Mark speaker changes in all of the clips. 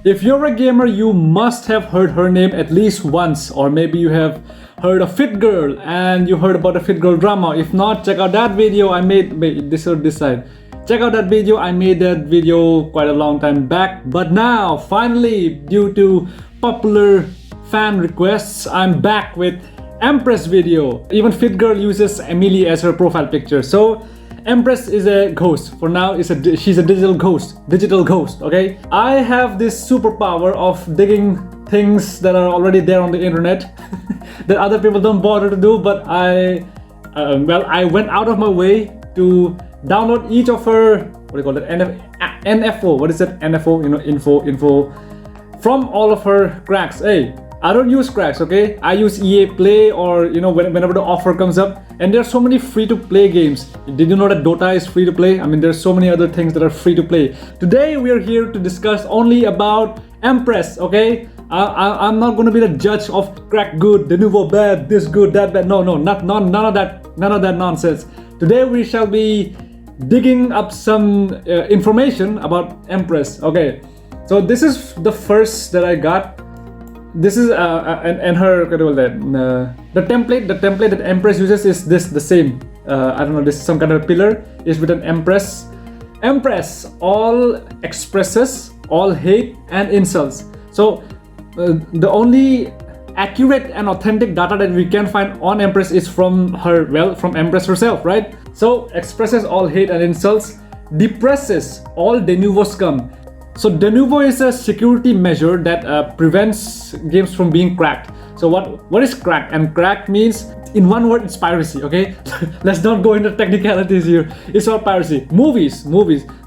Speaker 1: If you're a gamer, you must have heard her name at least once, or maybe you have heard of FitGirl and you heard about the FitGirl drama. If not, check out that video I made. Wait, this or this side. Check out that video. I made that video quite a long time back, but now finally, due to popular fan requests, I'm back with Empress video. Even FitGirl uses Emily as her profile picture. So Empress is a ghost. For now, she's a digital ghost. Okay? I have this superpower of digging things that are already there on the internet that other people don't bother to do, but I went out of my way to download each of her, what do you call it, NFO. What is it? NFO, info from all of her cracks. Hey, I don't use cracks, okay? I use EA Play, or whenever the offer comes up. And there are so many free-to-play games. Did you know that Dota is free to play? I mean, there's so many other things that are free to play. Today we are here to discuss only about Empress, okay? I'm not going to be the judge of crack good, Denuvo bad, this good, that bad. No, none of that nonsense. Today we shall be digging up some information about Empress. Okay, so this is the first that I got. This is and her the template that Empress uses is the same. I don't know, this is some kind of pillar. Is with an Empress. Empress all expresses, all hate and insults. So the only accurate and authentic data that we can find on Empress is from her, from Empress herself, right? So expresses all hate and insults, depresses all Denuvo scum. So Denuvo is a security measure that prevents games from being cracked. So what is crack? And crack means, in one word, it's piracy, okay? Let's not go into technicalities here. It's all piracy. Movies.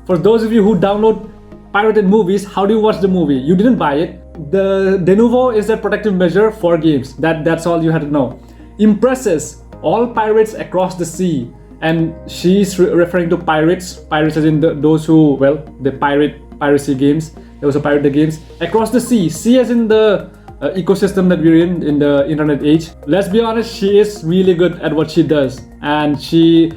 Speaker 1: For those of you who download pirated movies, how do you watch the movie? You didn't buy it. The Denuvo is a protective measure for games. That's all you had to know. Impresses all pirates across the sea. And she's referring to pirates as in those who, they piracy games. They also pirate the games across the sea. Sea as in the ecosystem that we're in the internet age. Let's be honest, she is really good at what she does, and she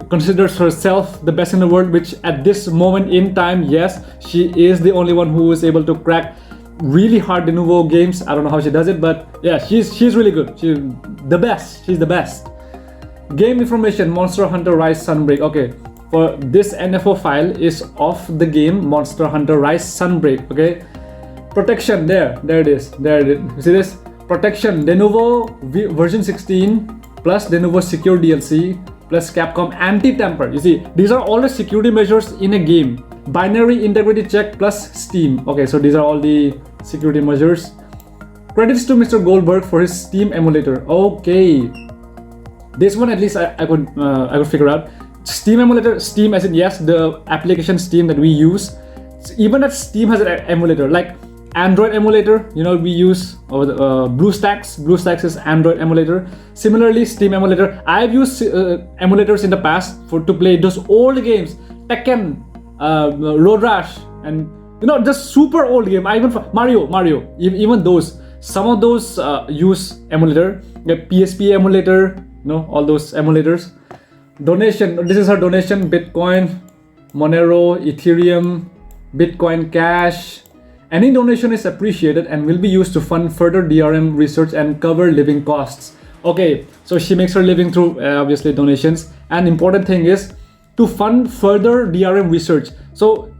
Speaker 1: considers herself the best in the world, which at this moment in time, yes, she is the only one who is able to crack really hard Denuvo games. I don't know how she does it, but yeah, she's really good. She's the best. Game information: Monster Hunter Rise Sunbreak. Okay, for this NFO file is of the game Monster Hunter Rise Sunbreak. Okay, protection, there it is. You see this? Protection, Denuvo version 16 plus Denuvo secure DLC plus Capcom anti-tamper. You see, these are all the security measures in a game. Binary integrity check plus Steam. Okay, so these are all the security measures. Credits to Mr. Goldberg for his Steam emulator. Okay, this one at least I could figure out. Steam emulator, Steam as in, yes, the application Steam that we use. Even that Steam has an emulator, like Android emulator, we use BlueStacks. BlueStacks is Android emulator. Similarly, Steam emulator. I've used emulators in the past to play those old games, Tekken, Road Rash, and just super old game. I even Mario, even those. Some of those use emulator, the PSP emulator, all those emulators. Donation. This is her donation: Bitcoin, Monero, Ethereum, Bitcoin Cash. Any donation is appreciated and will be used to fund further DRM research and cover living costs. Okay, so she makes her living through obviously donations. And important thing is to fund further DRM research. So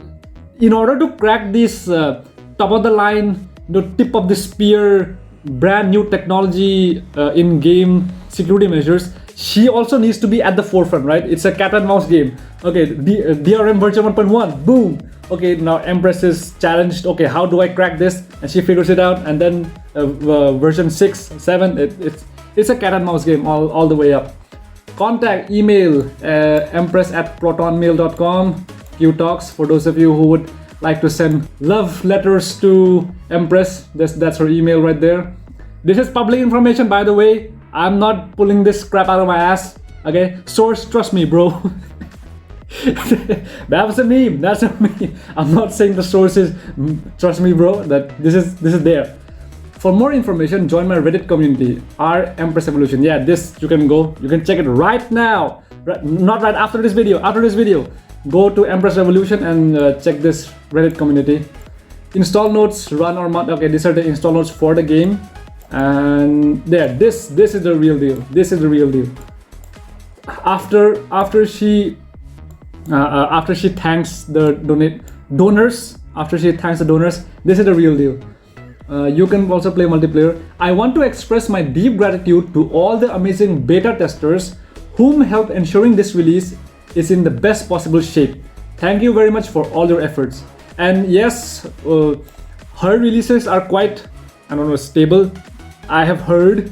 Speaker 1: in order to crack this top of the line, the tip of the spear, brand new technology in game security measures, she also needs to be at the forefront, right? It's a cat and mouse game. Okay, DRM version 1.1, boom. Okay, now Empress is challenged. Okay, how do I crack this? And she figures it out. And then version 6, 7, it's a cat and mouse game all the way up. Contact, email, empress@protonmail.com. Qtalks, for those of you who would like to send love letters to Empress, that's her email right there. This is public information, by the way. I'm not pulling this crap out of my ass. Okay, source, trust me, bro. That was a meme. That's a meme. I'm not saying the source is, trust me, bro. That this is there. For more information, join my Reddit community, Empress Evolution. Yeah, this you can check it right now. Not right after this video. After this video, go to Empress Revolution and check this Reddit community. install notes, run or mod. Okay, these are the install notes for the game, and there, this is the real deal. This is the real deal. After she thanks the donors, after she thanks the donors, this is the real deal. You can also play multiplayer. I want to express my deep gratitude to all the amazing beta testers whom helped ensuring this release is in the best possible shape. Thank you very much for all your efforts. And yes, her releases are quite, I don't know, stable. I have heard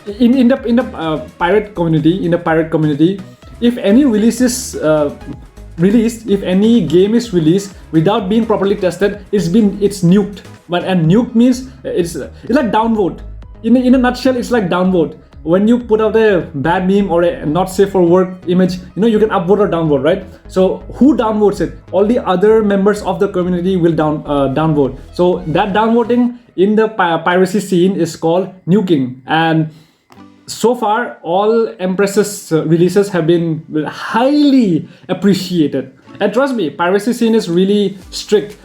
Speaker 1: in the pirate community, if any releases released, if any game is released without being properly tested, it's nuked. And nuked means it's like downvote. In a nutshell, it's like downvote. When you put out a bad meme or a not safe for work image, you can upvote or downvote, right? So who downvotes it? All the other members of the community will downvote. So that downvoting in the piracy scene is called nuking. And so far, all Empress's releases have been highly appreciated. And trust me, piracy scene is really strict.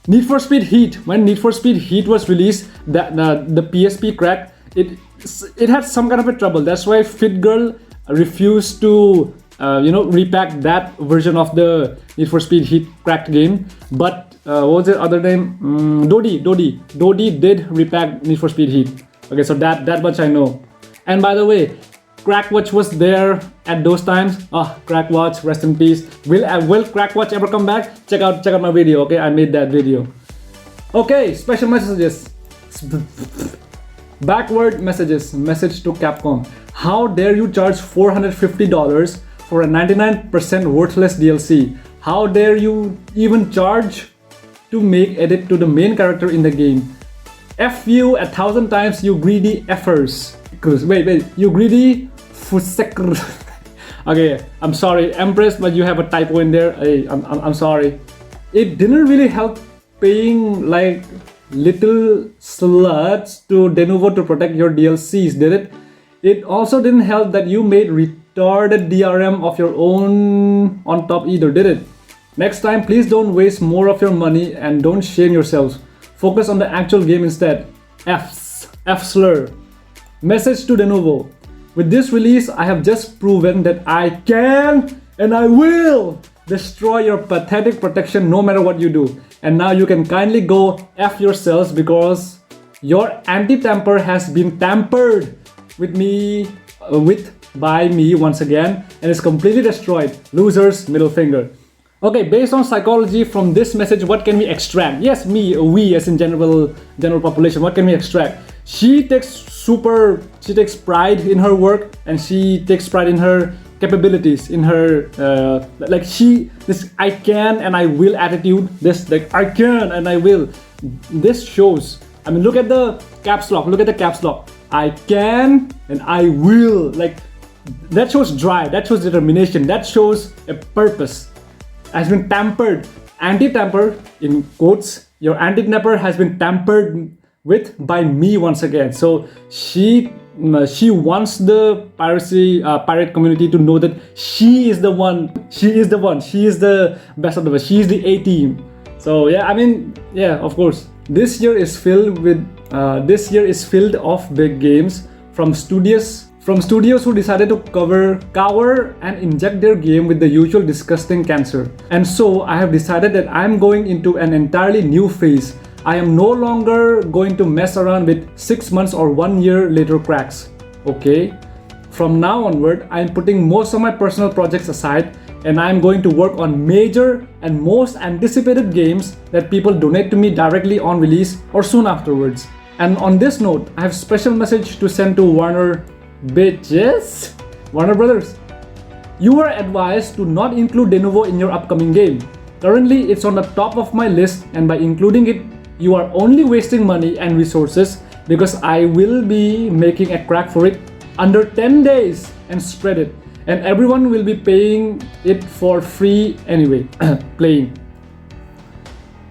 Speaker 1: Need for Speed Heat, when Need for Speed Heat was released, the PSP crack, it had some kind of a trouble. That's why FitGirl refused to repack that version of the Need for Speed Heat cracked game. But what was the other name? Dodie did repack Need for Speed Heat. Okay, so that much I know. And by the way, Crackwatch was there at those times. Crackwatch, rest in peace. Will Crackwatch ever come back? Check out my video. Okay, I made that video. Okay, special messages. Backward messages. Message to Capcom. How dare you charge $450 for a 99% worthless DLC? How dare you even charge to make edit to the main character in the game? F you 1,000 times, you greedy effers. Wait, you greedy fuseker. Okay, I'm sorry, Empress, but you have a typo in there. Hey, I'm sorry. It didn't really help paying like little sluts to Denuvo to protect your DLCs, did it? It also didn't help that you made retarded DRM of your own on top either, did it? Next time, please don't waste more of your money and don't shame yourselves. Focus on the actual game instead. F slur. Message to Denuvo. With this release, I have just proven that I can and I will destroy your pathetic protection no matter what you do. And now you can kindly go F yourselves because your anti-tamper has been tampered with by me once again and is completely destroyed. Losers, middle finger. Okay, based on psychology from this message, what can we extract? Yes, we as in general population, what can we extract? She takes pride in her work and she takes pride in her capabilities, in her this I can and I will attitude, this like I can and I will. This shows, I mean, look at the caps lock, I can and I will, like that shows drive, that shows determination, that shows a purpose. Has been tampered, anti-tamper in quotes, your anti-tamper has been tampered with by me once again. So she wants the pirate community to know that she is the one, she is the best of the best, she is the A team. So yeah, I mean, yeah, of course, this year is filled of big games from studios who decided to cover and inject their game with the usual disgusting cancer. And so I have decided that I'm going into an entirely new phase. I am no longer going to mess around with 6 months or 1 year later cracks. Okay? From now onward, I'm putting most of my personal projects aside and I'm going to work on major and most anticipated games that people donate to me directly on release or soon afterwards. And on this note, I have a special message to send to Warner Brothers. You are advised to not include Denuvo in your upcoming game. Currently, it's on the top of my list and by including it, you are only wasting money and resources because I will be making a crack for it under 10 days and spread it. And everyone will be paying it for free anyway,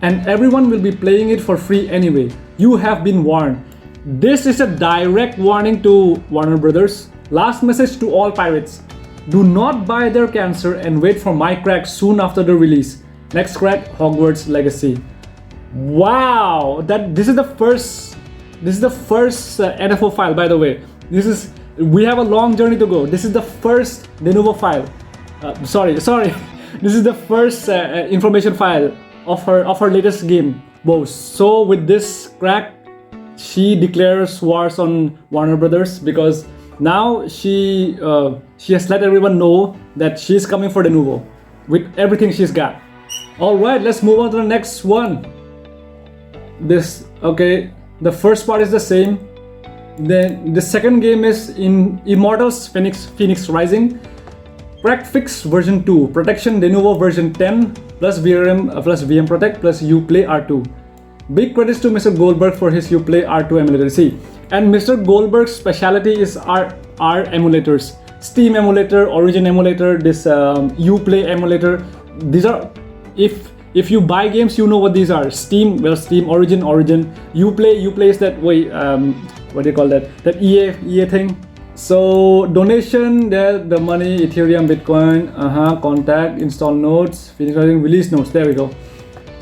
Speaker 1: And everyone will be playing it for free anyway. You have been warned. This is a direct warning to Warner Brothers. Last message to all pirates. Do not buy their cancer and wait for my crack soon after the release. Next crack, Hogwarts Legacy. Wow, this is the first NFO file, by the way. We have a long journey to go. This is the first Denuvo file. Sorry. This is the first information file of her latest game, WoW. So with this crack, she declares wars on Warner Brothers, because now she has let everyone know that she's coming for Denuvo with everything she's got. All right, let's move on to the next one. The first part is the same. Then the second game is in Immortals Fenyx Rising. Crack fix version 2, protection Denuvo version 10 plus VRM plus VM protect plus Uplay R2. Big credits to Mr. Goldberg for his Uplay R2 emulator. See, and Mr. Goldberg's specialty is our emulators. Steam emulator, Origin emulator, this Uplay emulator. These are, if you buy games, you know what these are. Steam, Origin. Uplay is that way, what do you call that? That EA thing. So donation, the money, Ethereum, Bitcoin, contact, install notes, finish release notes. There we go.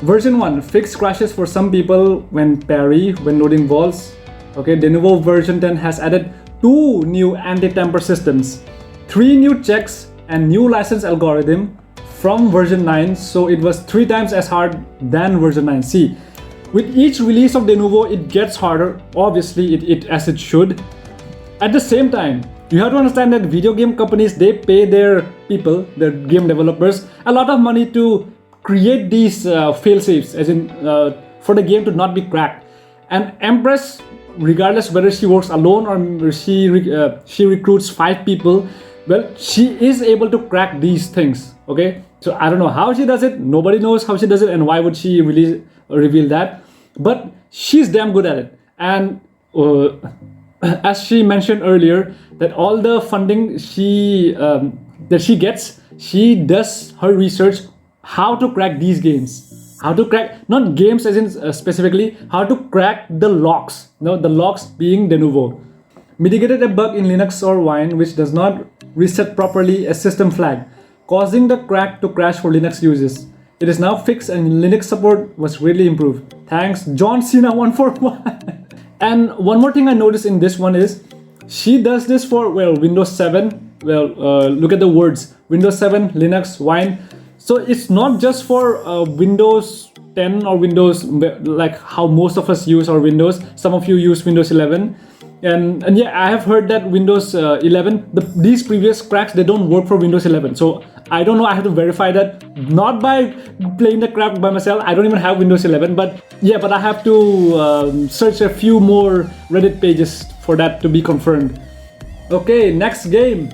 Speaker 1: Version 1, fix crashes for some people when loading vaults. Okay, Denuvo version 10 has added 2 new anti-tamper systems, 3 new checks, and new license algorithm from version 9, so it was 3 times as hard than version 9. See, with each release of Denuvo, it gets harder, obviously, as it should. At the same time, you have to understand that video game companies, they pay their people, their game developers, a lot of money to create these fail-safes, as in for the game to not be cracked. And Empress, regardless whether she works alone or she recruits 5 people, well, she is able to crack these things. Okay, so I don't know how she does it. Nobody knows how she does it, and why would she reveal that? But she's damn good at it. And as she mentioned earlier, that all the funding that she gets, she does her research how to crack these games, how to crack, not games as in specifically, how to crack the locks. The locks being Denuvo. Mitigated a bug in Linux or Wine which does not reset properly a system flag, causing the crack to crash for Linux users. It is now fixed and Linux support was really improved. Thanks, John Cena 141. And one more thing I noticed in this one is she does this for, well, Windows 7. Well, look at the words, Windows 7, Linux, Wine. So it's not just for Windows 10 or Windows, like how most of us use our Windows. Some of you use Windows 11. And yeah, I have heard that Windows 11, these previous cracks, they don't work for Windows 11. So I don't know, I have to verify that, not by playing the crack by myself. I don't even have Windows 11, but yeah, but I have to search a few more Reddit pages for that to be confirmed. Okay, next game.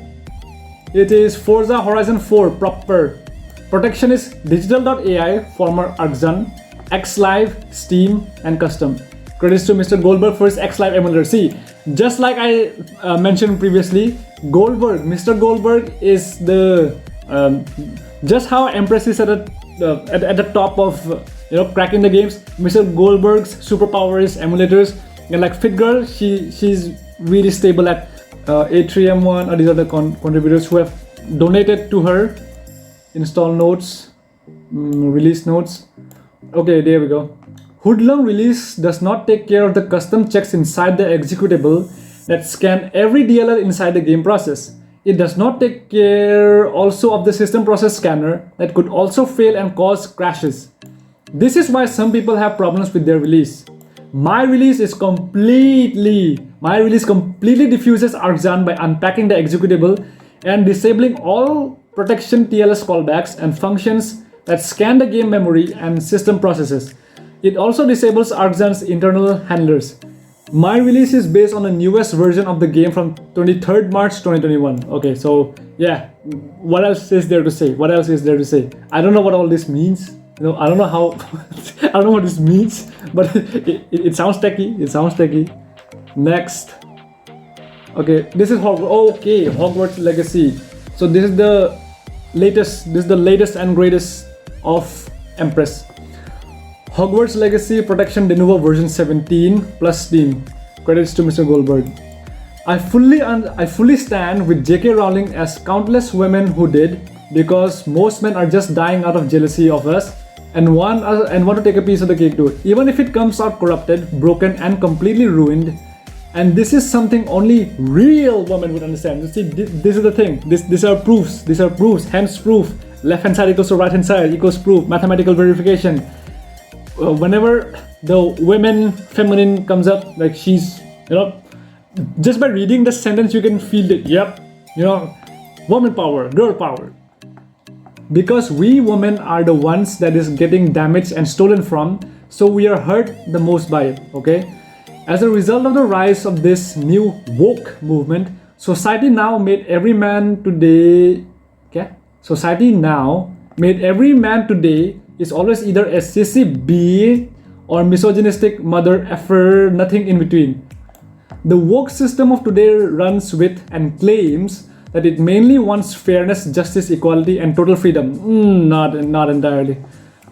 Speaker 1: It is Forza Horizon 4 proper. Protection is digital.ai, former Arxan, XLive, Steam, and custom. Credits to Mr. Goldberg for his XLive emulator. See, just like I mentioned previously, Mr. Goldberg is the just how Empress is at the top of cracking the games. Mr. Goldberg's superpower is emulators, and like FitGirl, she's really stable at A3M1 or these are the contributors who have donated to her. Install notes, release notes. Okay, there we go. Hoodlum release does not take care of the custom checks inside the executable that scan every DLL inside the game process. It does not take care also of the system process scanner that could also fail and cause crashes. This is why some people have problems with their release. My release completely diffuses Arxan by unpacking the executable and disabling all protection TLS callbacks and functions that scan the game memory and system processes. It also disables Arxan's internal handlers. My release is based on the newest version of the game from 23rd March 2021. Okay, so yeah, what else is there to say? I don't know what all this means. I don't know how, I don't know what this means, but it sounds techy. Next. Okay, this is Hogwarts Legacy. So this is the latest and greatest of Empress. Hogwarts Legacy Protection Denuvo version 17 plus Steam. Credits to Mr. Goldberg. I fully stand with J.K. Rowling as countless women who did, because most men are just dying out of jealousy of us. and want to take a piece of the cake too, even if it comes out corrupted, broken, and completely ruined. And this is something only real women would understand. You see, this is the thing. These are proofs. These are proofs. Hence proof. Left hand side equals to right hand side equals proof. Mathematical verification. Whenever the women feminine comes up, like she's, just by reading the sentence you can feel it. Yep, woman power, girl power. Because we women are the ones that is getting damaged and stolen from, so we are hurt the most by it. Okay. As a result of the rise of this new woke movement, society now made every man today. Society now made every man today is always either a sissy B or misogynistic mother effer, nothing in between. The woke system of today runs with and claims that it mainly wants fairness, justice, equality, and total freedom. Not entirely.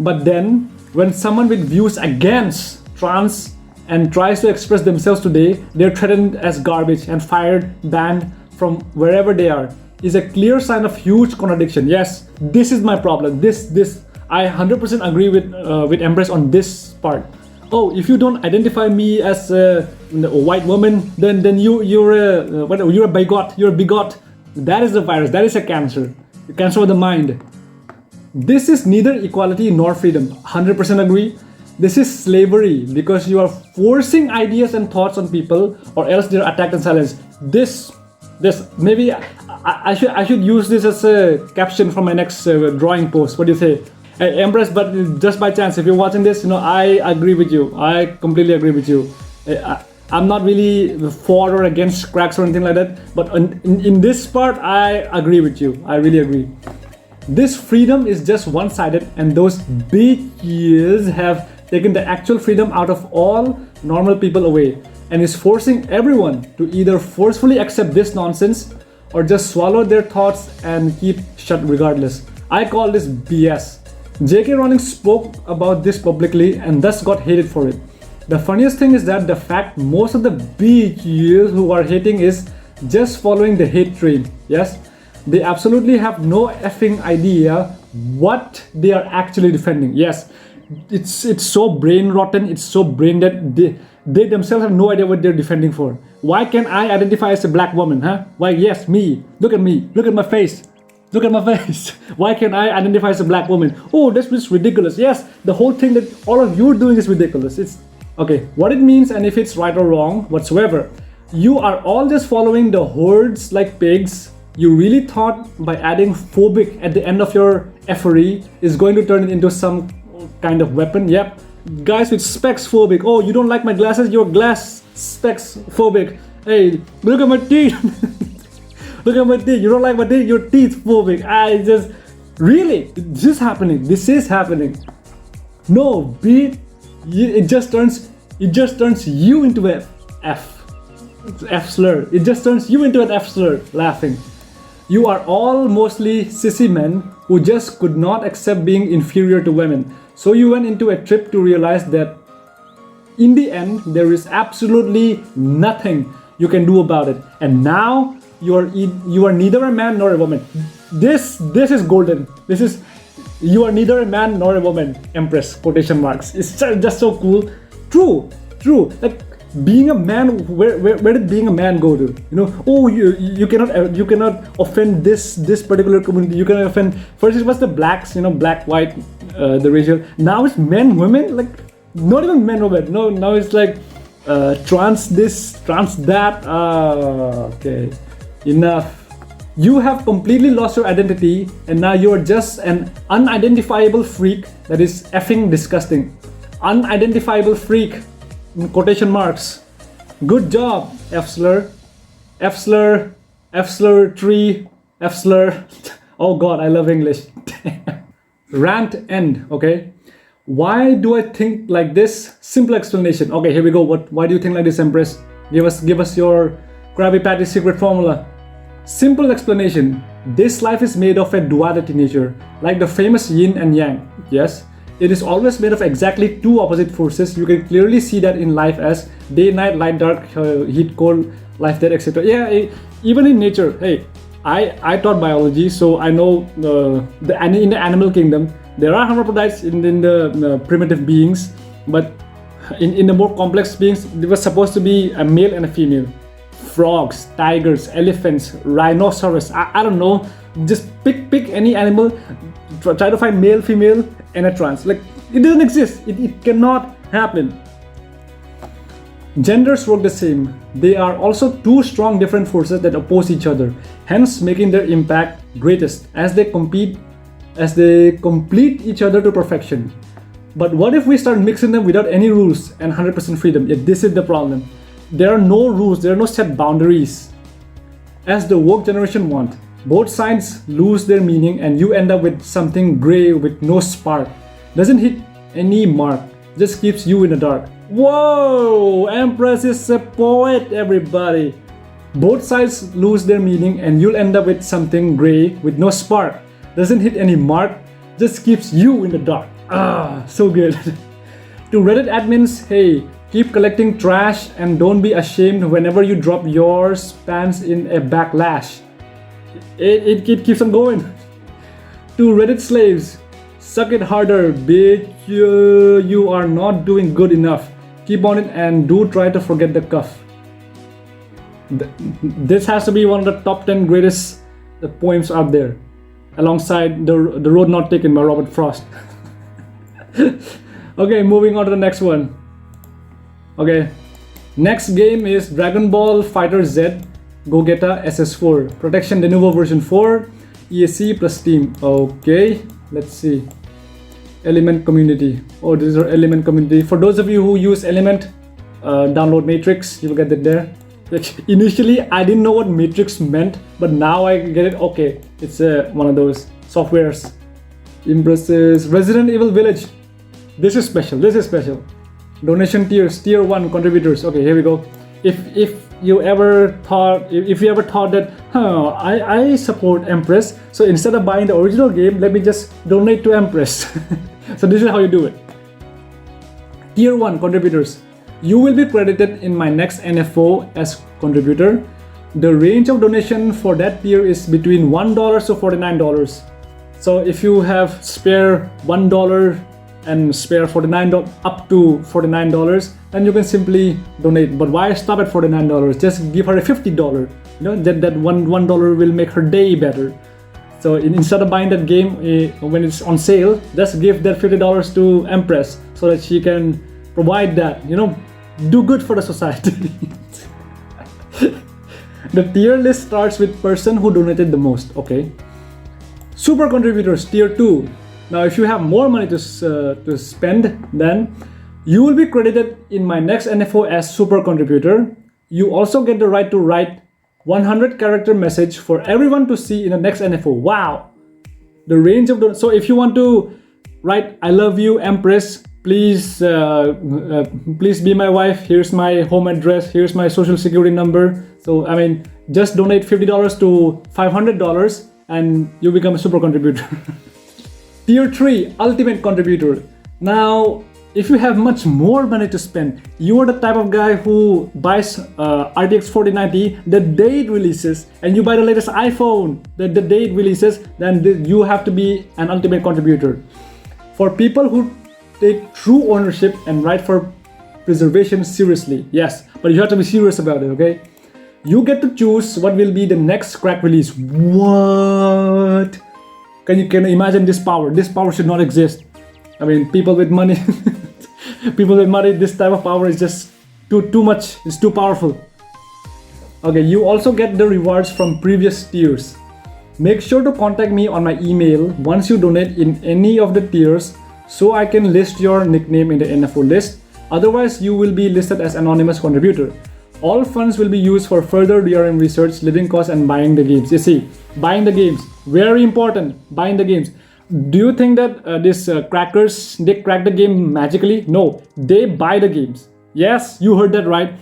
Speaker 1: But then, when someone with views against trans and tries to express themselves today, they're threatened as garbage and fired, banned from wherever they are. Is a clear sign of huge contradiction. Yes, this is my problem. This I 100% agree with Empress on this part. Oh, if you don't identify me as a white woman, then you're a bigot. You're a bigot. That is a virus. That is a cancer. The cancer of the mind. This is neither equality nor freedom. 100% agree. This is slavery because you are forcing ideas and thoughts on people, or else they're attacked and silenced. This maybe I should use this as a caption for my next drawing post. What do you say? Hey, Empress, but just by chance, if you're watching this, I agree with you. I completely agree with you. I'm not really for or against cracks or anything like that, but in this part, I agree with you. I really agree. This freedom is just one-sided, and those bitches have taken the actual freedom out of all normal people away, and is forcing everyone to either forcefully accept this nonsense or just swallow their thoughts and keep shut regardless. I call this BS. J.K. Rowling spoke about this publicly and thus got hated for it. The funniest thing is that the fact most of the bitches who are hating is just following the hate train. Yes, they absolutely have no effing idea what they are actually defending. Yes, it's so brain rotten, it's so brain dead. They themselves have no idea what they're defending for. Why can't I identify as a black woman, huh? Why, yes, me. Look at me. Look at my face. Look at my face. Why can't I identify as a black woman? Oh, that's just ridiculous. Yes, the whole thing that all of you are doing is ridiculous. It's okay. What it means and if it's right or wrong whatsoever, you are all just following the hordes like pigs. You really thought by adding phobic at the end of your effery is going to turn it into some kind of weapon? Yep. Guys with specs phobic. Oh, you don't like my glasses? You're glass specs phobic. Hey, look at my teeth. Look at my teeth. You don't like my teeth? Your teeth phobic. Really? This is happening. This is happening. No, it just turns you into a F slur. It just turns you into an F slur. Laughing. You are all mostly sissy men who just could not accept being inferior to women. So you went into a trip to realize that in the end, there is absolutely nothing you can do about it. And now you are neither a man nor a woman. This is golden. You are neither a man nor a woman. Empress, quotation marks. It's just so cool. True. Like being a man, where did being a man go to? Oh, you cannot offend this particular community. You cannot offend. First it was the blacks, black, white, the racial. Now it's men, women, like not even men, women. No, now it's like trans this, trans that. Okay, enough. You have completely lost your identity, and now you are just an unidentifiable freak that is effing disgusting. Unidentifiable freak. In quotation marks. Good job, F slur. F slur. F slur 3. F slur. Oh god, I love English. Rant end, okay? Why do I think like this? Simple explanation. Okay, here we go. Why do you think like this, Empress? Give us your Krabby Patty secret formula. Simple explanation. This life is made of a duality nature, like the famous yin and yang. Yes? It is always made of exactly two opposite forces. You can clearly see that in life as day, night, light, dark, heat, cold, life, death, etc. Yeah, even in nature. Hey, I taught biology, so I know in the animal kingdom, There are hermaphrodites in the primitive beings, but in the more complex beings, there was supposed to be a male and a female. Frogs, tigers, elephants, rhinoceros, I don't know, just pick any animal, try to find male, female, and a trans. Like, it doesn't exist. It cannot happen. Genders work the same. They are also two strong different forces that oppose each other, hence making their impact greatest as they complete each other to perfection. But what if we start mixing them without any rules and 100% freedom? Yeah, this is the problem. There are no rules, there are no set boundaries. As the woke generation want, both sides lose their meaning and you end up with something gray with no spark. Doesn't hit any mark, just keeps you in the dark. Whoa! Empress is a poet, everybody. Both sides lose their meaning and you'll end up with something gray with no spark. Doesn't hit any mark, just keeps you in the dark. Ah, so good. To Reddit admins, hey, keep collecting trash and don't be ashamed whenever you drop your spams in a backlash. It keeps on going. To Reddit slaves, suck it harder, bitch. You are not doing good enough. Keep on it and do try to forget the cuff. This has to be one of the top 10 greatest poems out there, alongside the Road Not Taken by Robert Frost. Okay, moving on to the next one. Okay, next game is Dragon Ball Fighter Z Gogeta SS4 Protection Denuvo version 4 ESC plus Steam. Okay, let's see. Element community. Oh, these are Element community. For those of you who use Element, download Matrix. You'll get it there. Like, initially, I didn't know what Matrix meant, but now I get it. Okay, it's one of those softwares. Empress Resident Evil Village. This is special. This is special. Donation tiers, tier 1 contributors. Okay, here we go. If you ever thought that, I support Empress, so instead of buying the original game, let me just donate to Empress. So this is how you do it. Tier 1 contributors. You will be credited in my next NFO as contributor. The range of donation for that tier is between $1 to $49. So if you have spare $1 and spare $49 up to $49, then you can simply donate. But why stop at $49? Just give her a $50. You know, that $1 will make her day better. So instead of buying that game when it's on sale, just give that $50 to Empress so that she can provide that, you know, do good for the society. The tier list starts with person who donated the most. Okay. Super contributors, tier 2. Now, if you have more money to spend, then you will be credited in my next NFO as super contributor. You also get the right to write 100 character message for everyone to see in the next NFO. Wow! The range of so if you want to write, I love you, Empress, please be my wife. Here's my home address. Here's my social security number. So I mean, just donate $50 to $500 and you become a super contributor. Tier 3, ultimate contributor. Now, if you have much more money to spend, you are the type of guy who buys RTX 4090 the day it releases, and you buy the latest iPhone the day it releases, then you have to be an ultimate contributor. For people who take true ownership and write for preservation seriously, yes, but you have to be serious about it, okay? You get to choose what will be the next crack release. What? Can you imagine this power? This power should not exist. I mean, people with money, this type of power is just too much. It's too powerful. Okay, you also get the rewards from previous tiers. Make sure to contact me on my email once you donate in any of the tiers, so I can list your nickname in the NFO list. Otherwise, you will be listed as anonymous contributor. All funds will be used for further DRM research, living costs, and buying the games. You see, buying the games, very important. Buying the games. Do you think that these crackers, they crack the game magically? No, they buy the games. Yes, you heard that right.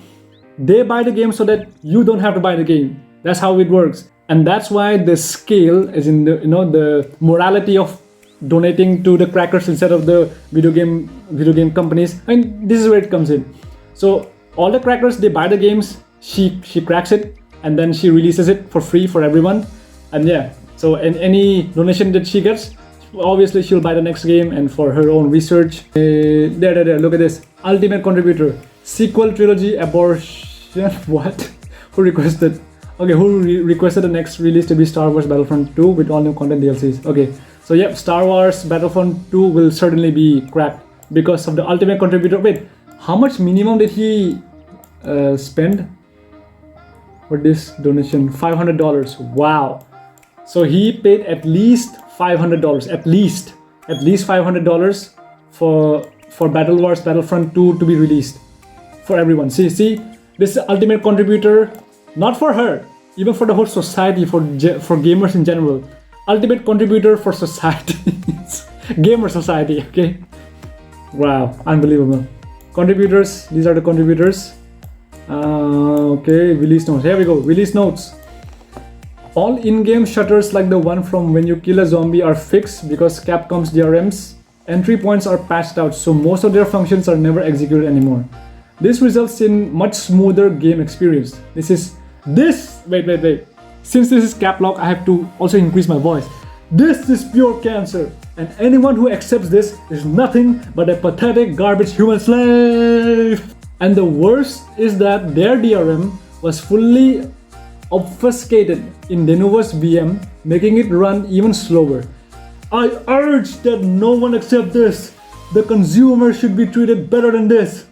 Speaker 1: They buy the game so that you don't have to buy the game. That's how it works. And that's why the scale is in the, the morality of donating to the crackers instead of the video game companies. And this is where it comes in. So all the crackers, they buy the games, she cracks it, and then she releases it for free for everyone. And yeah, so any donation that she gets, obviously she'll buy the next game and for her own research. There, look at this. Ultimate contributor. Sequel trilogy abortion. What? Who requested? Okay, who requested the next release to be Star Wars Battlefront 2 with all new content DLCs? Okay, so yep, Star Wars Battlefront 2 will certainly be cracked because of the ultimate contributor. Wait, how much minimum did he spend for this donation? $500. Wow. So he paid at least $500. At least $500 for Battle Wars Battlefront 2 to be released for everyone. See, this is ultimate contributor, not for her, even for the whole society, for gamers in general. Ultimate contributor for society. Gamer society, okay? Wow, unbelievable. Contributors, these are the contributors. Okay, release notes. Here we go, release notes. All in-game shutters like the one from when you kill a zombie are fixed because Capcom's DRM's entry points are patched out, so most of their functions are never executed anymore. This results in much smoother game experience. Wait. Since this is cap lock, I have to also increase my voice. This is pure cancer, and anyone who accepts this is nothing but a pathetic garbage human slave. And the worst is that their DRM was fully obfuscated in Denuvo's VM, making it run even slower. I urge that no one accept this. The consumer should be treated better than this.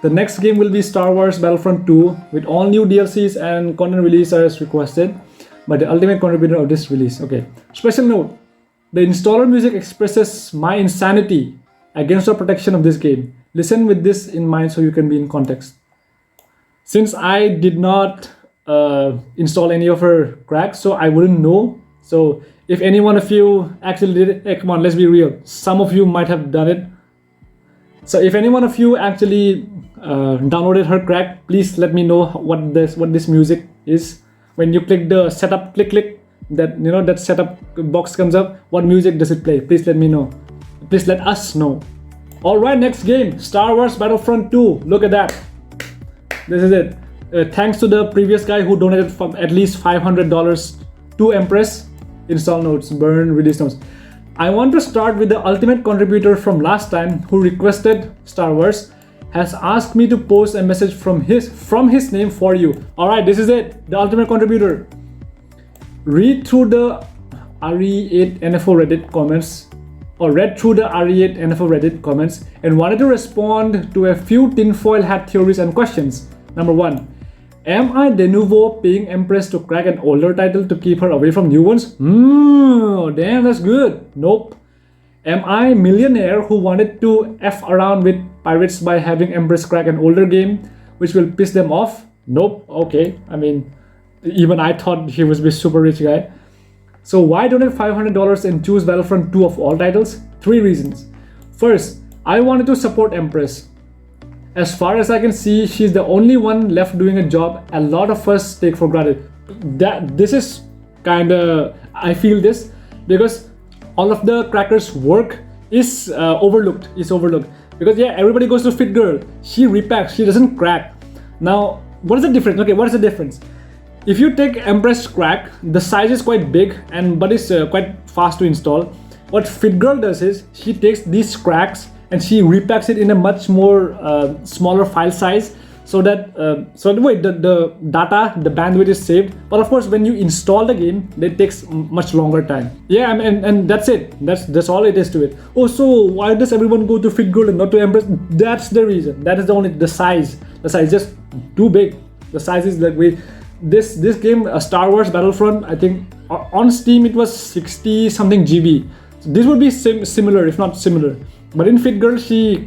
Speaker 1: The next game will be Star Wars Battlefront 2 with all new DLCs and content release as requested by the ultimate contributor of this release. Okay, special note, the installer music expresses my insanity against the protection of this game. Listen with this in mind so you can be in context. Since I did not install any of her cracks, so I wouldn't know. So if any one of you actually did it, hey, come on, let's be real. Some of you might have done it. So if any one of you actually downloaded her crack, please let me know what this music is. When you click the setup, click, that that setup box comes up. What music does it play? Please let me know. Please let us know. All right, next game, Star Wars Battlefront 2. Look at that. This is it. Thanks to the previous guy who donated from at least $500 to Empress. Install notes, burn, release notes. I want to start with the ultimate contributor from last time who requested Star Wars, has asked me to post a message from his name for you. All right, this is it, the ultimate contributor. Read through the RE8 NFO Reddit comments, or read through the RE8 NFO Reddit comments and wanted to respond to a few tinfoil hat theories and questions. Number 1. Am I Denuvo paying Empress to crack an older title to keep her away from new ones? Damn, that's good. Nope. Am I millionaire who wanted to F around with pirates by having Empress crack an older game, which will piss them off? Nope. Okay. I mean, even I thought he was a super rich guy. So why donate $500 and choose Battlefront 2 of all titles? 3 reasons. First, I wanted to support Empress. As far as I can see, she's the only one left doing a job a lot of us take for granted. This is kinda, I feel this, because all of the crackers' work is overlooked. Because yeah, everybody goes to FitGirl. She repacks, she doesn't crack. Now, what is the difference? Okay, what is the difference? If you take Empress crack, the size is quite big but it's quite fast to install. What FitGirl does is, she takes these cracks and she repacks it in a much more smaller file size, so that the data, the bandwidth is saved. But of course, when you install the game, it takes much longer time. Yeah, and that's it. That's all it is to it. Oh, so why does everyone go to FitGirl and not to Empress? That's the reason. That is the size. The size is just too big. The size is like this game, Star Wars Battlefront, I think on Steam it was 60 something GB. So this would be similar, if not similar. But in FitGirl, she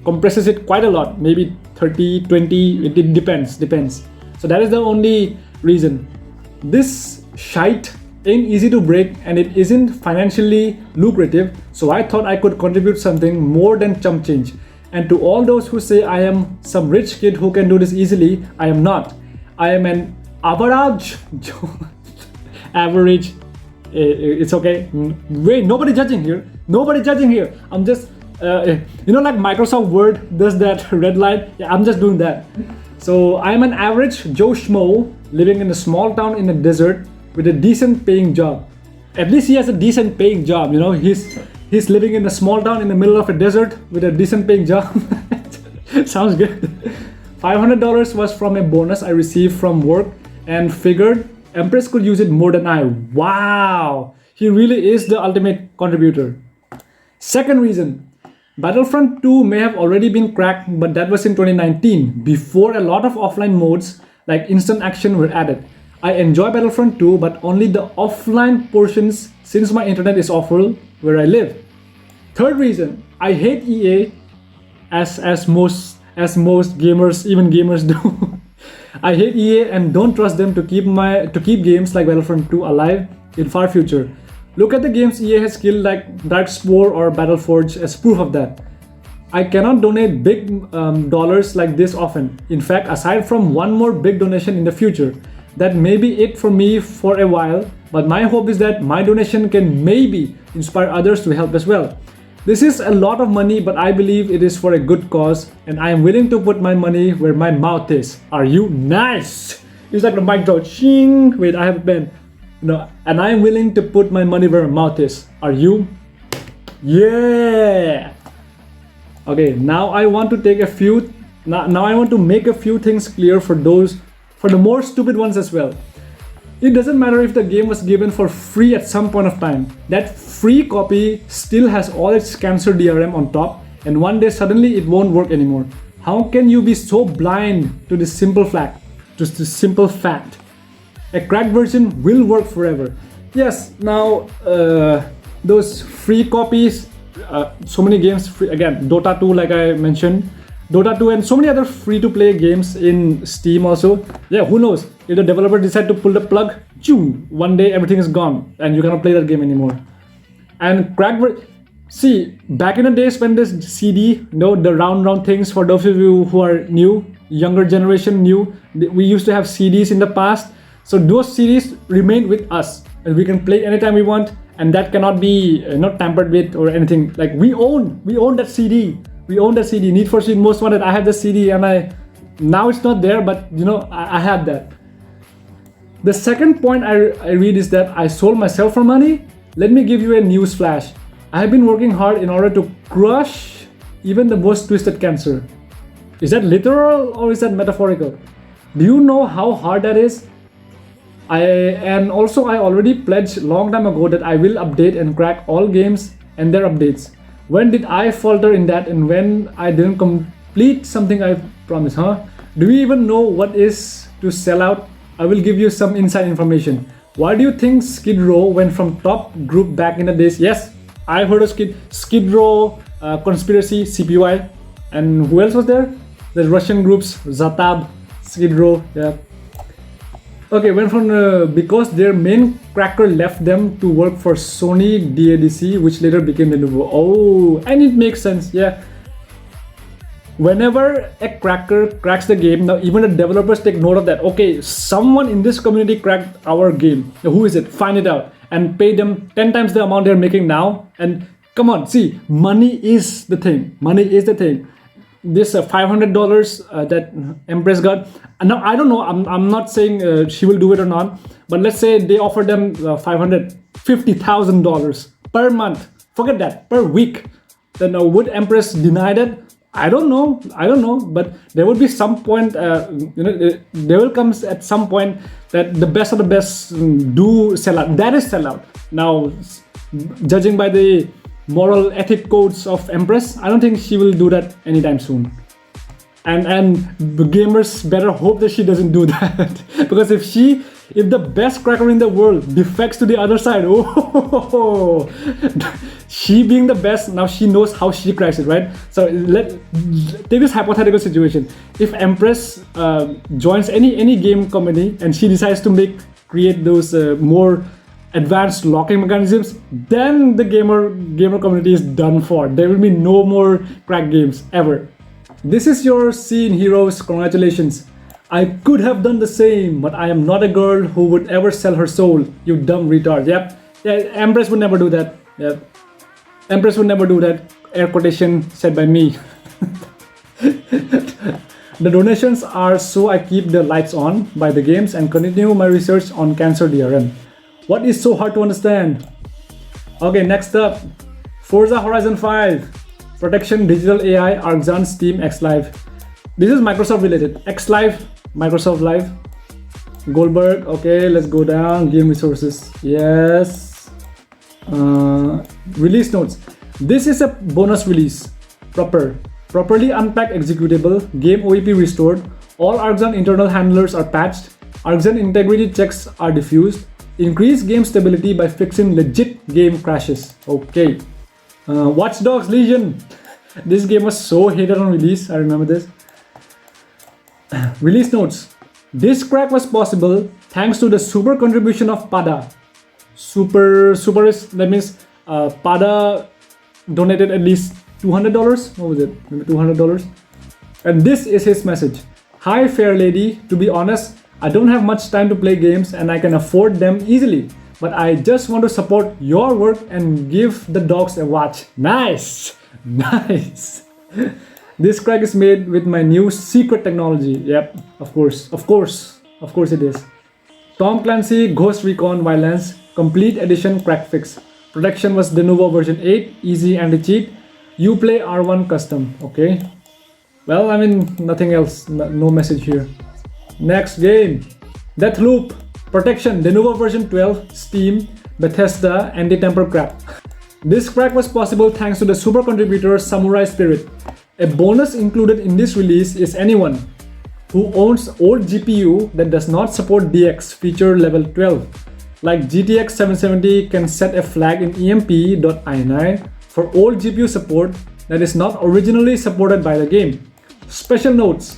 Speaker 1: compresses it quite a lot, maybe 30, 20, it depends. So that is the only reason. This shite ain't easy to break and it isn't financially lucrative, so I thought I could contribute something more than chump change. And to all those who say I am some rich kid who can do this easily, I am not. I am an average. Average. It's okay. Wait, nobody judging here. I'm just, like Microsoft Word does that red line. Yeah, I'm just doing that. So I'm an average Joe Schmo living in a small town in the desert with a decent paying job. at least he has a decent paying job, you know. He's living in a small town in the middle of a desert with a decent paying job. Sounds good. $500 was from a bonus I received from work and figured Empress could use it more than I. Wow, he really is the ultimate contributor. Second reason, Battlefront 2 may have already been cracked, but that was in 2019, before a lot of offline modes like instant action were added. I enjoy Battlefront 2, but only the offline portions since my internet is awful where I live. Third reason, I hate EA as most gamers, even gamers do. I hate EA and don't trust them to keep games like Battlefront 2 alive in far future. Look at the games EA has killed like Darkspore or Battleforge as proof of that. I cannot donate big dollars like this often. In fact, aside from one more big donation in the future, that may be it for me for a while, but my hope is that my donation can maybe inspire others to help as well. This is a lot of money, but I believe it is for a good cause, and I am willing to put my money where my mouth is. Are you? Nice! It's like the mic drop. Ching! Wait, I have a pen. No, and I am willing to put my money where my mouth is. Are you? Yeah! Okay, now I want to take a few. Now I want to make a few things clear for the more stupid ones as well. It doesn't matter if the game was given for free at some point of time. That free copy still has all its cancer DRM on top, and one day suddenly it won't work anymore. How can you be so blind to this simple fact? Just this simple fact. A cracked version will work forever. Yes, now those free copies, so many games free, again, Dota 2 like I mentioned, Dota 2 and so many other free-to-play games in Steam also. Yeah, who knows? If the developer decide to pull the plug, one day everything is gone and you cannot play that game anymore. And see, back in the days when this CD, the round things, for those of you who are new, younger generation new, we used to have CDs in the past. So those CDs remain with us and we can play anytime we want, and that cannot be not tampered with or anything. Like we own that CD. We own that CD. Need for Speed Most Wanted. I have the CD, and now it's not there, but I had that. The second point I read is that I sold myself for money. Let me give you a news flash. I have been working hard in order to crush even the most twisted cancer. Is that literal or is that metaphorical? Do you know how hard that is? I already pledged long time ago that I will update and crack all games and their updates. When did I falter in that, and when I didn't complete something I promised, huh? Do you even know what is to sell out? I will give you some inside information. Why do you think Skid Row went from top group back in the days? Yes, I heard of Skid Row, Conspiracy, CPY, and who else was there? The Russian groups, Zatab, Skid Row, yeah. Okay, went from because their main cracker left them to work for Sony DADC, which later became Denuvo. Oh, and it makes sense, yeah. Whenever a cracker cracks the game, now even the developers take note of that. Okay, someone in this community cracked our game. Now, who is it? Find it out and pay them 10 times the amount they're making now. And come on, see, money is the thing. Money is the thing. This $500 that Empress got. Now I don't know. I'm not saying she will do it or not. But let's say they offer them $550,000 per month. Forget that, per week. Then would Empress deny that? I don't know. But there will be some point. There will come at some point that the best of the best do sell out. That is sell out. Now, judging by the moral ethic codes of Empress, I don't think she will do that anytime soon. And the gamers better hope that she doesn't do that. Because if the best cracker in the world defects to the other side, oh, she being the best, now she knows how she cracks it, right? So take this hypothetical situation. If Empress joins any game company and she decides to create those more advanced locking mechanisms, then the gamer community is done for. There will be no more crack games ever. This is your scene, heroes. Congratulations. I could have done the same, but I am not a girl who would ever sell her soul. You dumb retard. Yep. Yeah, Empress would never do that. Yep. Empress would never do that. Air quotation said by me. The donations are so I keep the lights on by the games and continue my research on cancer DRM. What is so hard to understand? Okay, next up, Forza Horizon 5, Protection, Digital AI, Arxan, Steam, XLive. This is Microsoft related. XLive, Microsoft Live. Goldberg, okay, let's go down. Game resources, yes. Release notes. This is a bonus release. Properly unpacked executable. Game OEP restored. All Arxan internal handlers are patched. Arxan integrity checks are diffused. Increase game stability by fixing legit game crashes. Okay. Watch Dogs Legion. This game was so hated on release. I remember this. Release notes. This crack was possible thanks to the super contribution of Pada. Super is, that means Pada donated at least $200. What was it? Maybe $200. And this is his message. Hi, fair lady. To be honest, I don't have much time to play games and I can afford them easily. But I just want to support your work and give the dogs a watch. Nice! Nice! This crack is made with my new secret technology. Yep, of course it is. Tom Clancy Ghost Recon Wildlands Complete Edition Crack Fix. Protection was Denuvo version 8, easy anti-cheat. You play R1 custom, okay. Well, I mean, nothing else, no message here. Next game, Deathloop, Protection, Denuvo version 12, Steam, Bethesda, anti-temper crack. This crack was possible thanks to the super contributor Samurai Spirit. A bonus included in this release is anyone who owns old GPU that does not support DX feature level 12. Like GTX 770 can set a flag in emp.ini for old GPU support that is not originally supported by the game. Special notes.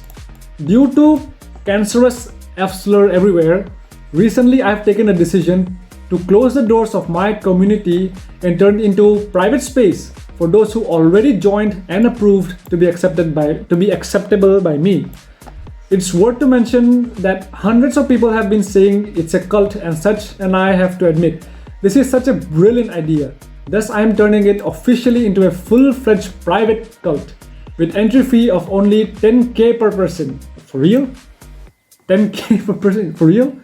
Speaker 1: Due to cancerous F-slur everywhere, recently I have taken a decision to close the doors of my community and turn into private space for those who already joined and approved to be acceptable by me. It's worth to mention that hundreds of people have been saying it's a cult and such, and I have to admit, this is such a brilliant idea. Thus, I am turning it officially into a full-fledged private cult with entry fee of only 10k per person. For real? 10k per person? For real?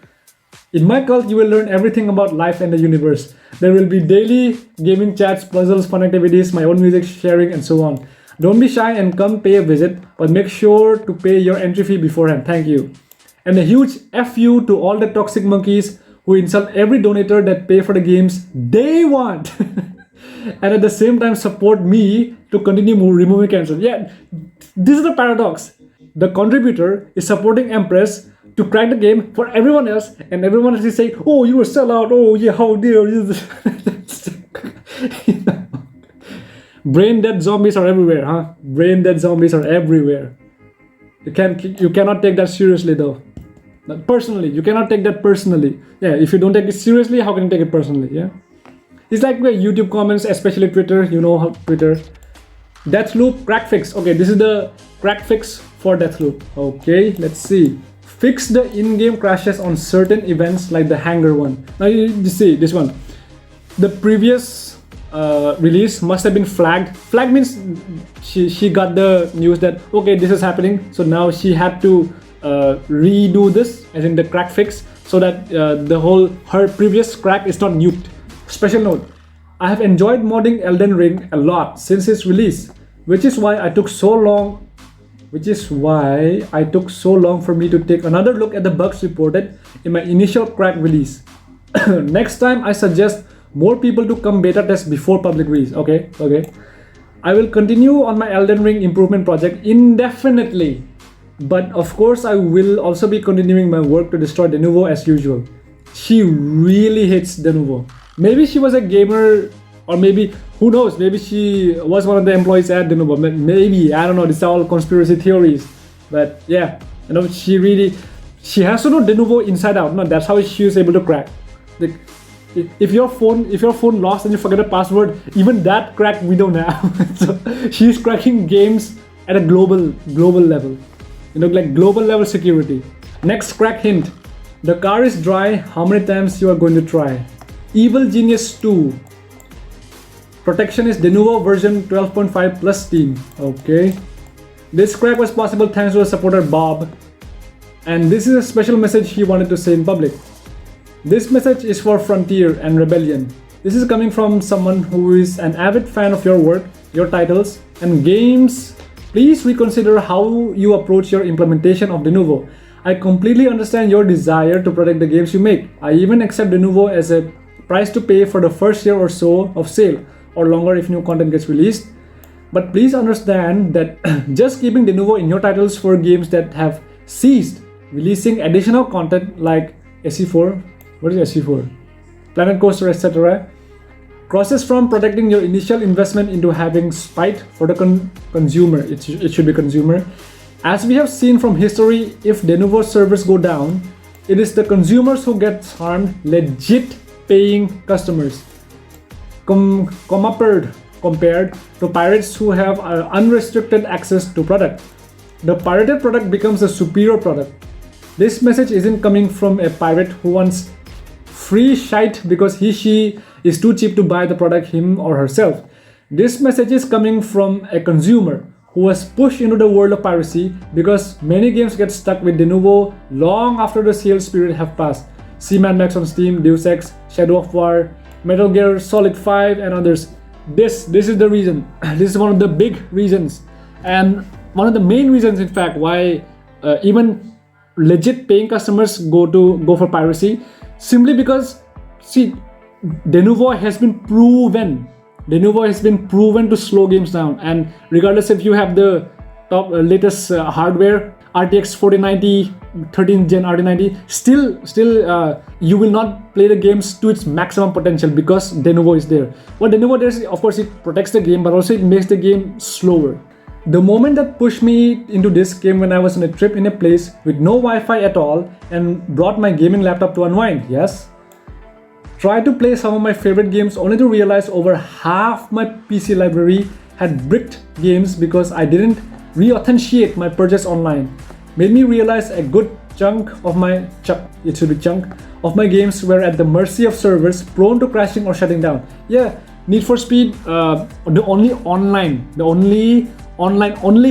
Speaker 1: In my cult, you will learn everything about life and the universe. There will be daily gaming chats, puzzles, fun activities, my own music sharing, and so on. Don't be shy and come pay a visit, but make sure to pay your entry fee beforehand. Thank you. And a huge FU to all the toxic monkeys who insult every donator that pay for the games they want. And at the same time support me to continue removing cancer. Yeah, this is the paradox. The contributor is supporting Empress to crack the game for everyone else, and everyone else is saying, oh, you were sellout, oh yeah, how dare you. Brain dead zombies are everywhere, huh? Brain dead zombies are everywhere. You cannot take that seriously though. Personally, you cannot take that personally. Yeah, if you don't take it seriously, how can you take it personally? Yeah, it's like the YouTube comments, especially Twitter. You know how Twitter. Deathloop crack fix. Okay, this is the crack fix for Deathloop. Okay, let's see. Fix the in-game crashes on certain events like the hangar one. Now you see this one. The previous release must have been flagged. Flag means she got the news that okay, this is happening. So now she had to redo this, as in the crack fix, so that her previous crack is not nuked. Special note: I have enjoyed modding Elden Ring a lot since its release, which is why I took so long for me to take another look at the bugs reported in my initial crack release. Next time, I suggest more people to come beta test before public release. Okay. I will continue on my Elden Ring improvement project indefinitely, but of course, I will also be continuing my work to destroy Denuvo as usual. She really hates Denuvo. Maybe she was a gamer, or maybe, who knows, maybe she was one of the employees at Denuvo. Maybe, I don't know, this is all conspiracy theories. But yeah, you know, she has to know Denuvo inside out. No, that's how she is able to crack. If your phone lost and you forget a password, even that crack we don't have. So she's cracking games at a global level. You know, like global level security. Next crack hint. The car is dry. How many times you are going to try? Evil Genius 2. Protection is Denuvo version 12.5 plus Steam. Okay. This crack was possible thanks to a supporter Bob. And this is a special message he wanted to say in public. This message is for Frontier and Rebellion. This is coming from someone who is an avid fan of your work, your titles, and games. Please reconsider how you approach your implementation of Denuvo. I completely understand your desire to protect the games you make. I even accept Denuvo as a price to pay for the first year or so of sale, or longer if new content gets released. But please understand that just keeping Denuvo in your titles for games that have ceased releasing additional content like SE4, what is SE4? Planet Coaster, etc., crosses from protecting your initial investment into having spite for the consumer. It should be consumer. As we have seen from history, if Denuvo servers go down, it is the consumers who get harmed, legit paying customers, compared to pirates who have unrestricted access to product. The pirated product becomes a superior product. This message isn't coming from a pirate who wants free shite because she is too cheap to buy the product him or herself. This message is coming from a consumer who was pushed into the world of piracy because many games get stuck with Denuvo long after the sales period have passed. See Mad Max on Steam, Deus Ex, Shadow of War, Metal Gear Solid 5 and others. This is the reason. This is one of the big reasons, and one of the main reasons in fact why even legit paying customers go for piracy, simply because see, Denuvo has been proven to slow games down, and regardless if you have the top latest hardware, RTX 4090, 13th gen RT90, still you will not play the games to its maximum potential because Denuvo is there. What Denuvo does, of course, it protects the game, but also it makes the game slower. The moment that pushed me into this came when I was on a trip in a place with no Wi-Fi at all and brought my gaming laptop to unwind. Yes, tried to play some of my favorite games only to realize over half my PC library had bricked games because I didn't re-authenticate my purchase online. Made me realize a good chunk of my games were at the mercy of servers prone to crashing or shutting down. Yeah, Need for Speed, the only online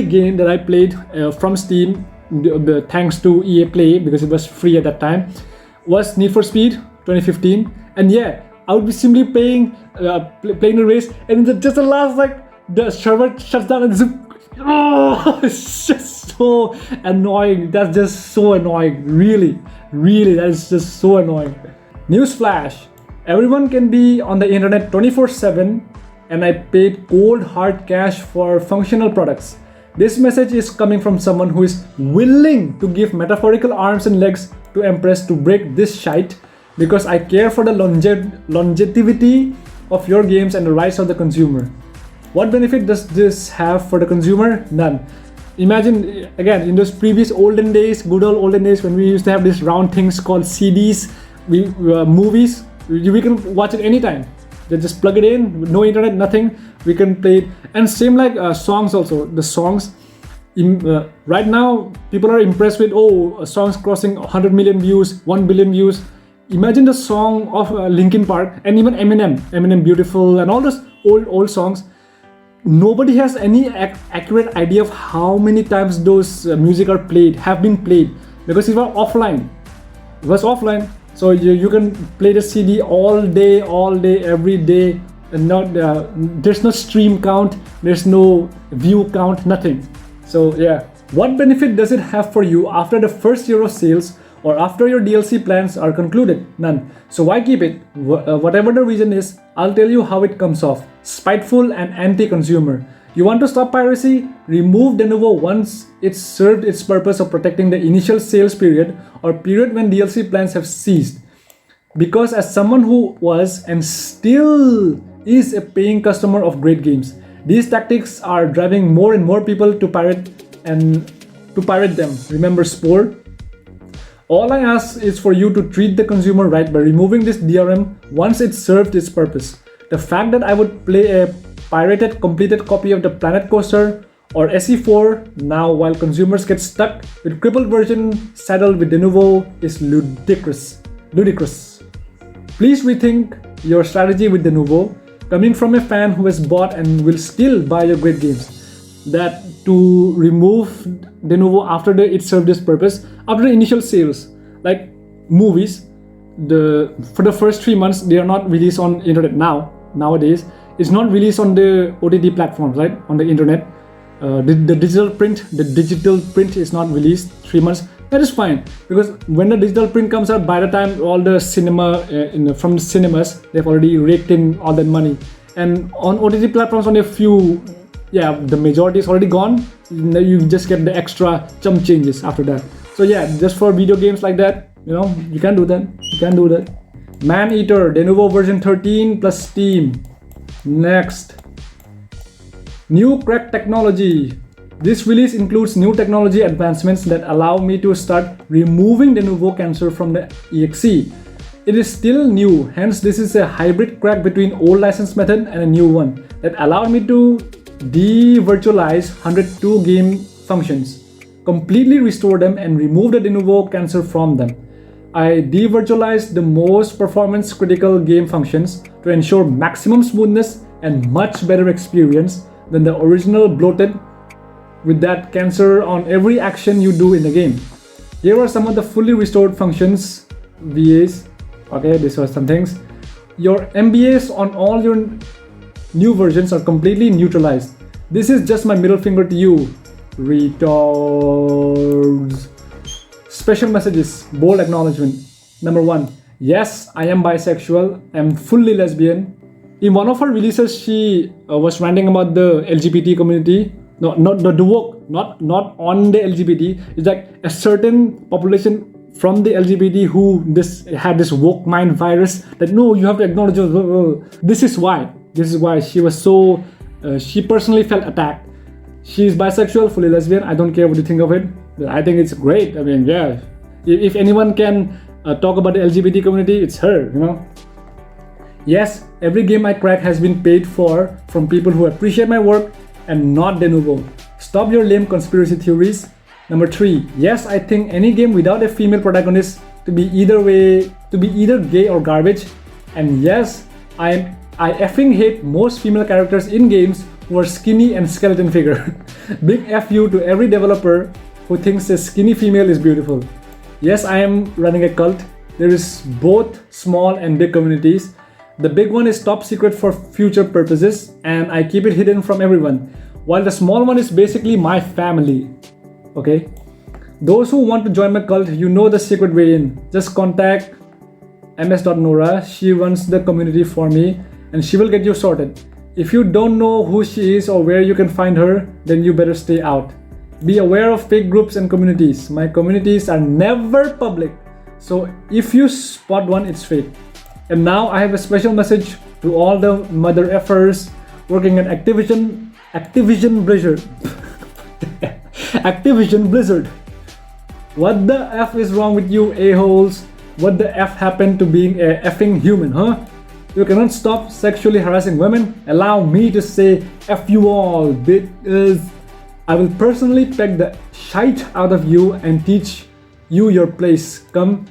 Speaker 1: game that I played from Steam, thanks to EA Play because it was free at that time, was Need for Speed 2015. And yeah, I would be simply playing the race, and just the last, like, the server shuts down and it's just so annoying. That's just so annoying. Really, that is just so annoying. Newsflash: everyone can be on the internet 24/7, and I paid cold hard cash for functional products. This message is coming from someone who is willing to give metaphorical arms and legs to Empress to break this shite because I care for the longevity of your games and the rights of the consumer. What benefit does this have for the consumer? None. Imagine again in those previous olden days, good old olden days, when we used to have these round things called CDs, movies, we can watch it anytime. They just plug it in, no internet, nothing. We can play it. And same like songs also. The songs, right now people are impressed with songs crossing 100 million views, 1 billion views. Imagine the song of Linkin Park and even Eminem Beautiful and all those old songs. Nobody has any accurate idea of how many times those music have been played because it was offline. So you can play the CD all day, every day, and there's no stream count, there's no view count, nothing. So yeah, what benefit does it have for you after the first year of sales or after your DLC plans are concluded? None. So why keep it? Whatever the reason is, I'll tell you how it comes off. Spiteful and anti-consumer. You want to stop piracy? Remove Denuvo once it's served its purpose of protecting the initial sales period or period when DLC plans have ceased. Because as someone who was and still is a paying customer of great games, these tactics are driving more and more people to pirate them. Remember Spore? All I ask is for you to treat the consumer right by removing this DRM once it served its purpose. The fact that I would play a pirated completed copy of the Planet Coaster or SE4 now while consumers get stuck with crippled version saddled with Denuvo is ludicrous. Please rethink your strategy with Denuvo, coming from a fan who has bought and will still buy your great games. That to remove Denuvo after it served its purpose, after the initial sales, like movies, for the first 3 months they are not released on internet nowadays. It's not released on the OTT platforms, right? On the internet. The digital print is not released 3 months. That is fine, because when the digital print comes out, by the time all the cinema from the cinemas, they've already raked in all that money. And on OTT platforms, only a few, the majority is already gone. You just get the extra chump changes after that. So yeah, just for video games like that, you can do that. Man Eater Denuvo version 13 plus Steam. Next, new crack technology. This release includes new technology advancements that allow me to start removing Denuvo cancer from the exe. It is still new, hence this is a hybrid crack between old license method and a new one that allowed me to de-virtualize 102 game functions, completely restore them and remove the Denuvo cancer from them. I de-virtualized the most performance critical game functions to ensure maximum smoothness and much better experience than the original bloated with that cancer on every action you do in the game. Here are some of the fully restored functions, VAs. Okay, these are some things. Your MBAs on all your new versions are completely neutralized. This is just my middle finger to you, retards. Special messages, bold acknowledgement. Number 1, yes, I am bisexual, I'm fully lesbian. In one of her releases, she was ranting about the LGBT community. No, not the woke, not on the LGBT. It's like a certain population from the LGBT who had this woke mind virus that no, you have to acknowledge. This is why she was so. She personally felt attacked. She's bisexual, fully lesbian. I don't care what you think of it. I think it's great. I mean, yeah. If anyone can talk about the LGBT community, it's her. Yes, every game I crack has been paid for from people who appreciate my work and not Denuvo. Stop your lame conspiracy theories. Number 3, yes, I think any game without a female protagonist to be either gay or garbage. And yes, I effing hate most female characters in games who are skinny and skeleton figure. Big F you to every developer who thinks a skinny female is beautiful. Yes, I am running a cult. There is both small and big communities. The big one is top secret for future purposes and I keep it hidden from everyone, while the small one is basically my family. Okay? Those who want to join my cult, you know the secret way in. Just contact ms.nora. She runs the community for me and she will get you sorted. If you don't know who she is or where you can find her, then you better stay out. Be aware of fake groups and communities. My communities are never public, so if you spot one, it's fake. And now I have a special message to all the mother effers working at Activision Blizzard. Activision Blizzard. What the F is wrong with you a-holes? What the F happened to being a effing human, huh? You cannot stop sexually harassing women? Allow me to say F you all, bitches. I will personally peg the shite out of you and teach you your place. Come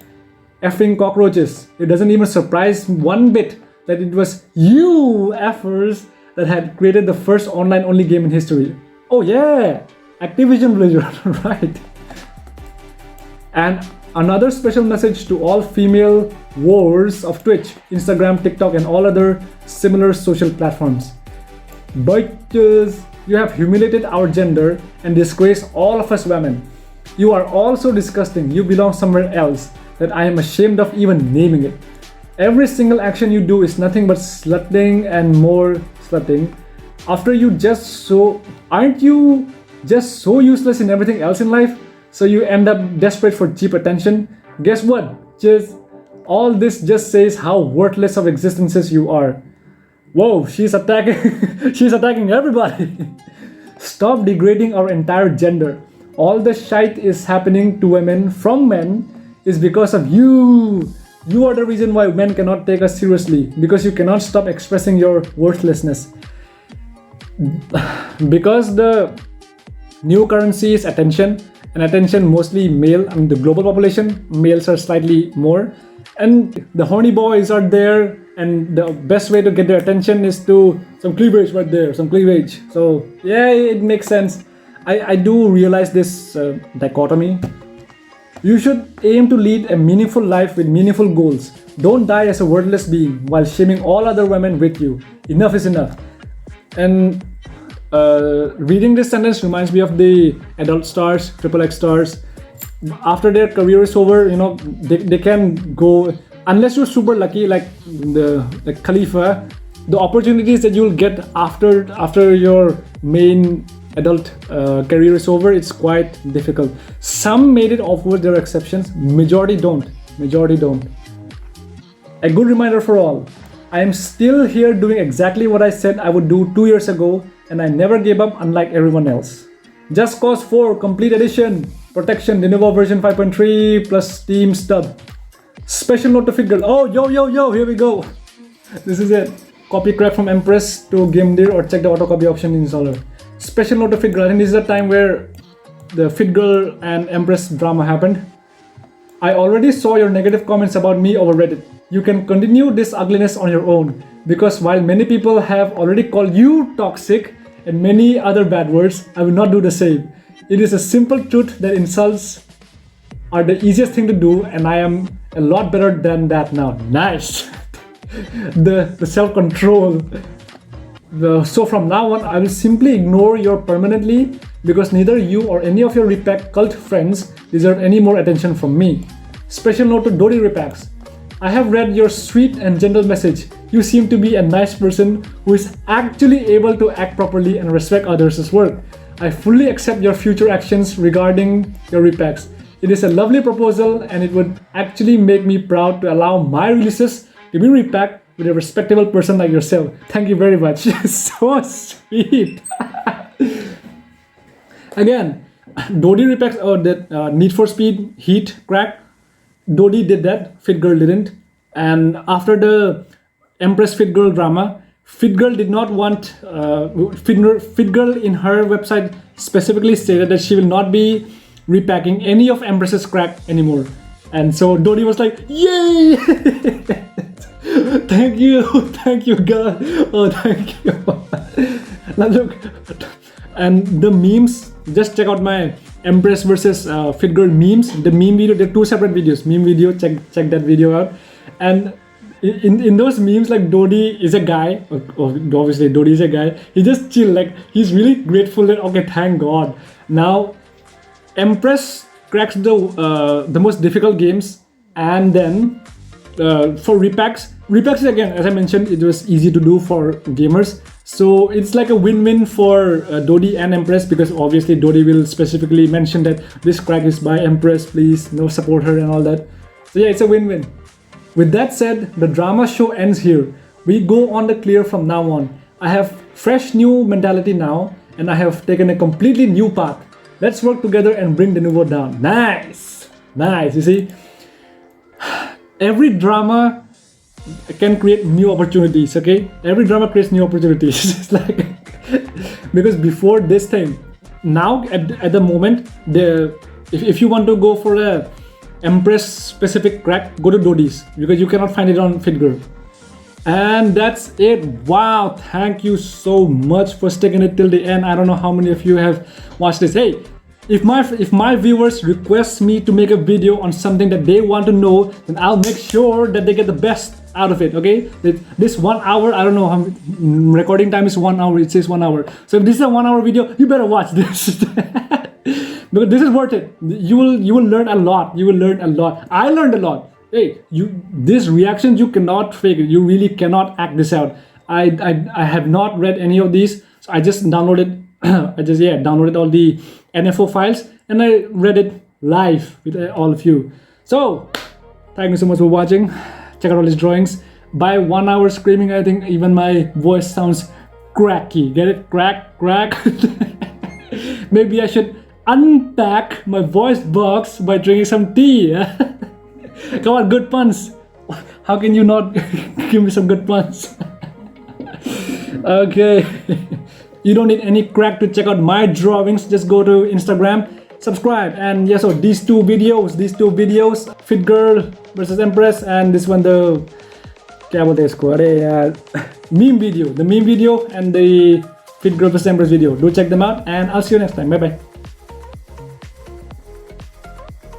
Speaker 1: effing cockroaches. It doesn't even surprise one bit that it was you effers that had created the first online-only game in history. Oh yeah, Activision Blizzard, right. And another special message to all female warez of Twitch, Instagram, TikTok, and all other similar social platforms. Bitches, you have humiliated our gender and disgraced all of us women. You are all so disgusting. You belong somewhere else that I am ashamed of even naming it. Every single action you do is nothing but slutting and more slutting. Aren't you just so useless in everything else in life? So you end up desperate for cheap attention? Guess what? All this just says how worthless of existences you are. Whoa, she's attacking everybody. Stop degrading our entire gender. All the shite is happening to women from men is because of you. You are the reason why men cannot take us seriously, because you cannot stop expressing your worthlessness. Because the new currency is attention, and attention mostly male. I mean, the global population, males are slightly more, and the horny boys are there, and the best way to get their attention is to some cleavage right there, some cleavage. So yeah, it makes sense. I do realize this dichotomy. You should aim to lead a meaningful life with meaningful goals. Don't die as a wordless being while shaming all other women with you. Enough is enough. And reading this sentence reminds me of the adult stars, XXX stars. After their career is over, you know, they can go, unless you're super lucky like Khalifa. The opportunities that you'll get after your main adult career is over, it's quite difficult. Some made it offward, there are exceptions. Majority don't. A good reminder for all: I am still here doing exactly what I said I would do 2 years ago, and I never gave up, unlike everyone else. Just Cause 4 Complete Edition Protection Denuvo version 5.3 plus Steam stub. Special note to FitGirl. Oh, yo, here we go. This is it. Copy crack from Empress to GameDir or check the auto copy option in installer. Special note to FitGirl. I think this is the time where the FitGirl and Empress drama happened. I already saw your negative comments about me over Reddit. You can continue this ugliness on your own, because while many people have already called you toxic and many other bad words, I will not do the same. It is a simple truth that insults are the easiest thing to do, and I am a lot better than that now. Nice. the self-control. So from now on, I will simply ignore you permanently, because neither you or any of your repack cult friends deserve any more attention from me. Special note to Dodi repacks. I have read your sweet and gentle message. You seem to be a nice person who is actually able to act properly and respect others' work. I fully accept your future actions regarding your repacks. It is a lovely proposal, and it would actually make me proud to allow my releases to be repacked with a respectable person like yourself. Thank you very much. So sweet. Again, Dodi repacks that Need for Speed Heat crack. Dodi did that, FitGirl didn't. And after the Empress FitGirl drama, FitGirl did not want, FitGirl in her website specifically stated that she will not be repacking any of Empress's crack anymore. And so Dodi was like, yay! Thank you God. Oh, thank you. Now look, and the memes, just check out my Empress versus FitGirl memes. The meme video, there are two separate videos. Meme video, check that video out. And in those memes, like Dodi is a guy, obviously Dodi is a guy, he just chill, like he's really grateful that, okay, thank God. Now, Empress cracks the most difficult games, and then for repacks again, as I mentioned, it was easy to do for gamers. So it's like a win-win for Dodi and Empress, because obviously Dodi will specifically mention that this crack is by Empress, please, no, support her and all that. So yeah, it's a win-win. With that said, the drama show ends here. We go on the clear from now on. I have fresh new mentality now, and I have taken a completely new path. Let's work together and bring Denuvo down. Nice, you see? Every drama can create new opportunities, okay? Every drama creates new opportunities. It's like, because before this thing, now at the moment, if you want to go for a Empress specific crack, go to Dodi's, because you cannot find it on FitGirl. And that's it. Wow, thank you so much for sticking it till the end. I don't know how many of you have watched this. Hey, if my viewers request me to make a video on something that they want to know, then I'll make sure that they get the best out of it, okay? This 1 hour, I don't know how recording time is 1 hour, it says 1 hour. So if this is a 1 hour video, you better watch this. Because this is worth it. You will learn a lot. You will learn a lot. I learned a lot. Hey, these reactions you cannot fake it. You really cannot act this out. I have not read any of these. So I just downloaded downloaded all the NFO files and I read it live with all of you. So thank you so much for watching. Check out all these drawings. By 1 hour screaming, I think even my voice sounds cracky. Get it? Crack. Maybe I should unpack my voice box by drinking some tea. Come on, good puns. How can you not give me some good puns? Okay. You don't need any crack to check out my drawings. Just go to Instagram, subscribe, and yeah, so these two videos, FitGirl versus Empress, and this one, the meme video, and the FitGirl versus Empress video. Do check them out, and I'll see you next time. Bye bye.